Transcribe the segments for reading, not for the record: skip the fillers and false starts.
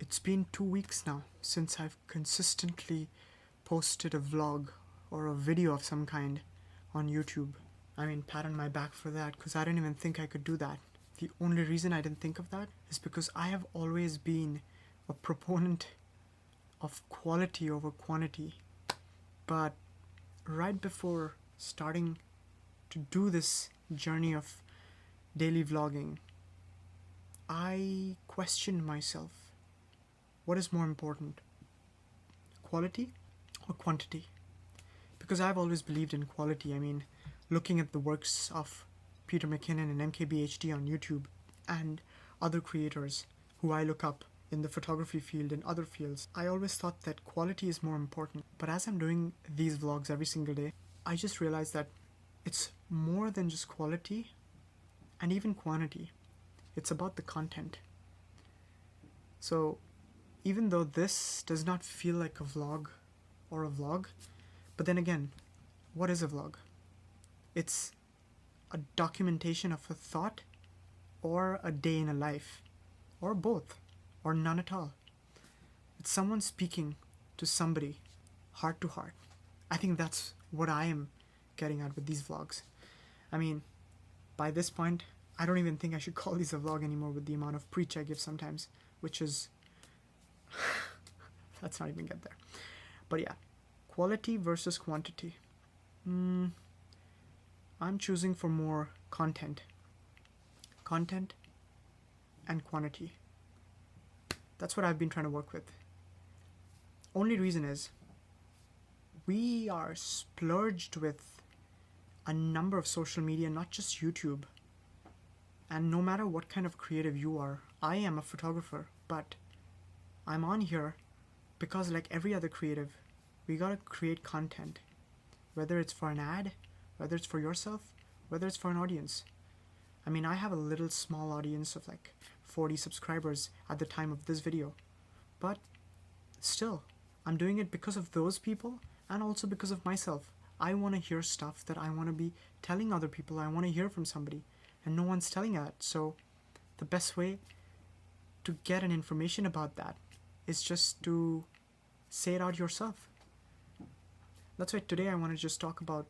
It's been 2 weeks now since I've consistently posted a vlog or a video of some kind on YouTube. I mean, pat on my back for that because I didn't even think I could do that. The only reason I didn't think of that is because I have always been a proponent of quality over quantity. But right before starting to do this journey of daily vlogging, I questioned myself. What is more important, quality or quantity? Because I've always believed in quality. I mean, looking at the works of Peter McKinnon and MKBHD on YouTube and other creators who I look up in the photography field and other fields, I always thought that quality is more important. But as I'm doing these vlogs every single day, I just realized that it's more than just quality and even quantity. It's about the content. So even though this does not feel like a vlog or a vlog, but then again, what is a vlog? It's a documentation of a thought or a day in a life, or both, or none at all. It's someone speaking to somebody heart to heart. I think that's what I am getting at with these vlogs. I mean, by this point, I don't even think I should call these a vlog anymore with the amount of preach I give sometimes, which is let's not even get there. But yeah, quality versus quantity. I'm choosing for more content and quantity. That's what I've been trying to work with. Only reason is we are splurged with a number of social media, not just YouTube. And no matter what kind of creative you are, I am a photographer, but I'm on here because, like every other creative, we gotta create content. Whether it's for an ad, whether it's for yourself, whether it's for an audience. I mean, I have a little small audience of like 40 subscribers at the time of this video. But still, I'm doing it because of those people and also because of myself. I want to hear stuff that I want to be telling other people. I want to hear from somebody. And no one's telling that. So the best way to get an information about that is just to say it out yourself. That's why today I want to just talk about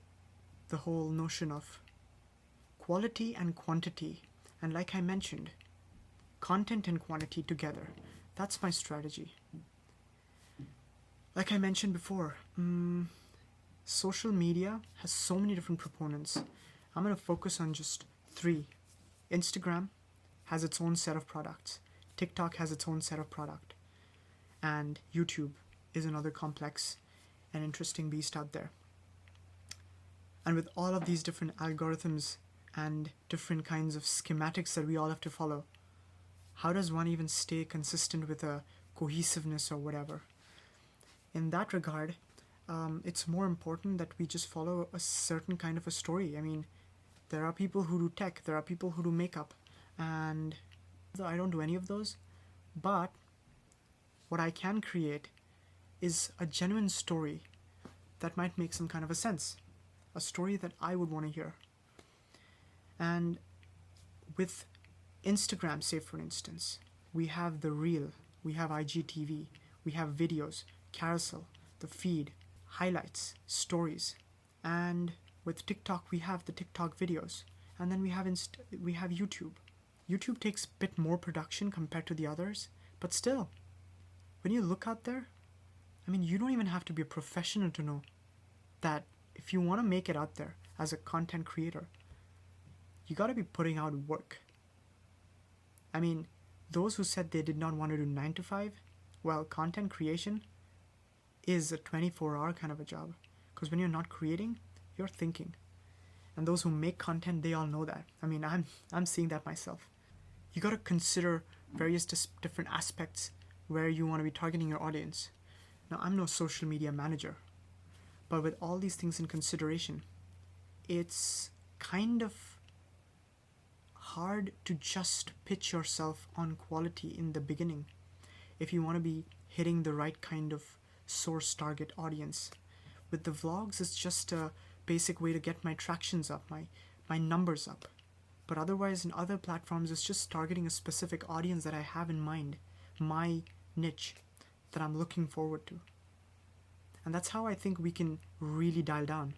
the whole notion of quality and quantity. And like I mentioned, content and quantity together. That's my strategy. Like I mentioned before, social media has so many different proponents. I'm going to focus on just 3. Instagram has its own set of products. TikTok has its own set of product. And YouTube is another complex and interesting beast out there. And with all of these different algorithms and different kinds of schematics that we all have to follow, how does one even stay consistent with a cohesiveness or whatever? In that regard, it's more important that we just follow a certain kind of a story. I mean, there are people who do tech, there are people who do makeup, and I don't do any of those. But what I can create is a genuine story that might make some kind of a sense. A story that I would want to hear. And with Instagram, say for instance, we have the Reel, we have IGTV, we have videos, carousel, the feed, highlights, stories. And with TikTok, we have the TikTok videos. And then we have YouTube. YouTube takes a bit more production compared to the others, but still, when you look out there, I mean, you don't even have to be a professional to know that if you want to make it out there as a content creator, you got to be putting out work. I mean, those who said they did not want to do 9 to 5, well, content creation is a 24-hour kind of a job. Because when you're not creating, you're thinking. And those who make content, they all know that. I mean, I'm seeing that myself. You got to consider various different aspects where you want to be targeting your audience. Now, I'm no social media manager, but with all these things in consideration, it's kind of hard to just pitch yourself on quality in the beginning if you want to be hitting the right kind of source target audience. With the vlogs, it's just a basic way to get my tractions up, my numbers up. But otherwise, in other platforms, it's just targeting a specific audience that I have in mind, my niche that I'm looking forward to. And that's how I think we can really dial down.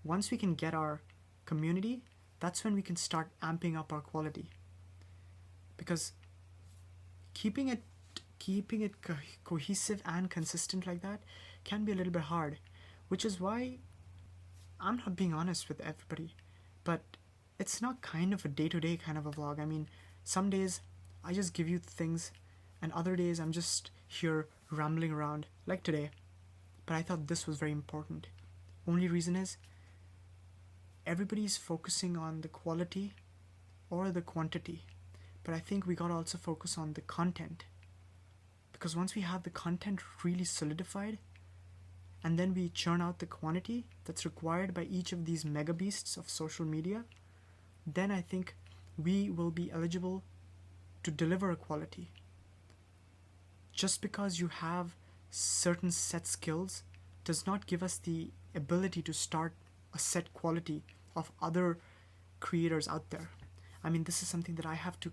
Once we can get our community, that's when we can start amping up our quality. Because keeping it cohesive and consistent like that can be a little bit hard, which is why I'm not being honest with everybody, but it's not kind of a day-to-day kind of a vlog. I mean, some days I just give you things, and other days I'm just here rambling around, like today. But I thought this was very important. Only reason is everybody's focusing on the quality or the quantity, but I think we gotta also focus on the content. Because once we have the content really solidified, and then we churn out the quantity that's required by each of these mega beasts of social media, then I think we will be eligible to deliver a quality. Just because you have certain set skills does not give us the ability to start a set quality of other creators out there. I mean, this is something that I have to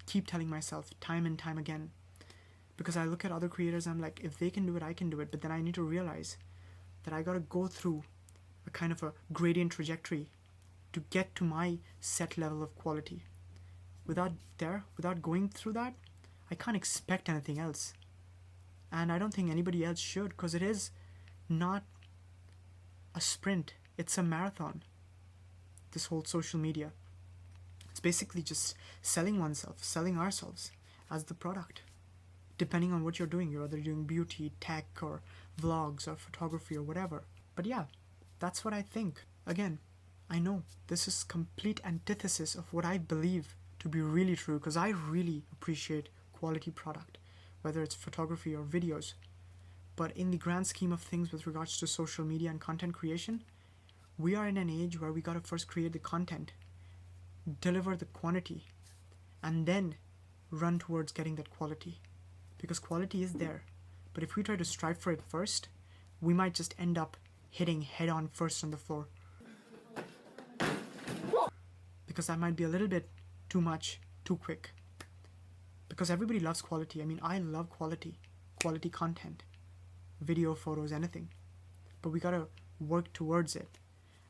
keep telling myself time and time again. Because I look at other creators, I'm like, if they can do it, I can do it. But then I need to realize that I gotta go through a kind of a gradient trajectory to get to my set level of quality. Without going through that, I can't expect anything else. And I don't think anybody else should, because it is not a sprint, it's a marathon. This whole social media. It's basically just selling oneself, selling ourselves as the product. Depending on what you're doing, you're either doing beauty, tech, or vlogs, or photography, or whatever. But yeah, that's what I think. Again, I know this is complete antithesis of what I believe to be really true, because I really appreciate quality product, whether it's photography or videos. But in the grand scheme of things with regards to social media and content creation, we are in an age where we gotta first create the content, deliver the quantity, and then run towards getting that quality. Because quality is there. But if we try to strive for it first, we might just end up hitting head on first on the floor. Because that might be a little bit too much, too quick. Because everybody loves quality. I mean, I love quality content, video, photos, anything. But we gotta work towards it.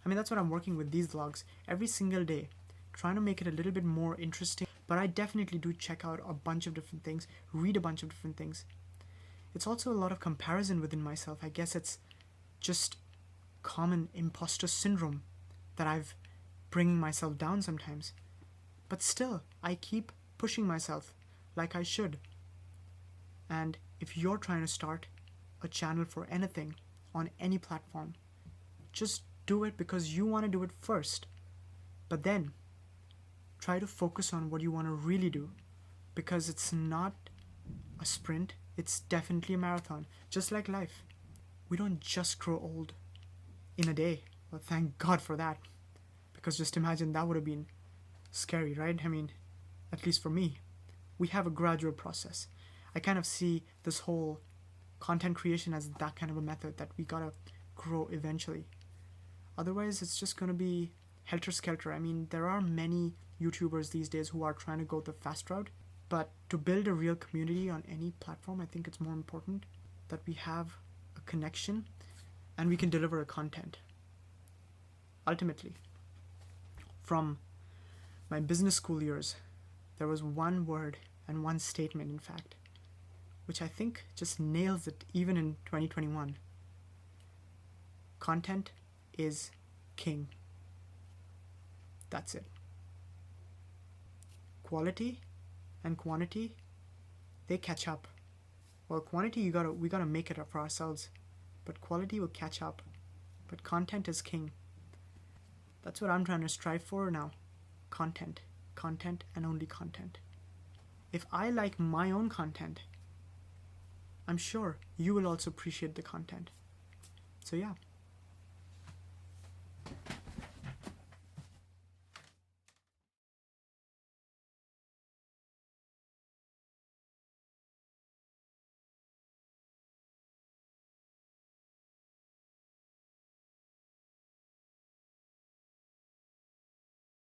I mean, that's what I'm working with these vlogs every single day, trying to make it a little bit more interesting. But I definitely do check out a bunch of different things, read a bunch of different things. It's also a lot of comparison within myself. I guess it's just common imposter syndrome that I've bringing myself down sometimes. But still, I keep pushing myself like I should. And if you're trying to start a channel for anything on any platform, just do it because you want to do it first. But then try to focus on what you want to really do, because it's not a sprint, it's definitely a marathon. Just like life, we don't just grow old in a day. Well, thank God for that, because just imagine that would have been scary, right? I mean, at least for me, we have a gradual process. I kind of see this whole content creation as that kind of a method that we gotta grow eventually. Otherwise, it's just gonna be helter-skelter. I mean, there are many YouTubers these days who are trying to go the fast route, but to build a real community on any platform, I think it's more important that we have a connection and we can deliver a content. Ultimately, from my business school years, there was one word and one statement, in fact, which I think just nails it even in 2021. Content is king. That's it. Quality and quantity, they catch up. Well, quantity we gotta make it up for ourselves, but quality will catch up. But content is king. That's what I'm trying to strive for now. Content and only content. If I like my own content, I'm sure you will also appreciate the content. So yeah.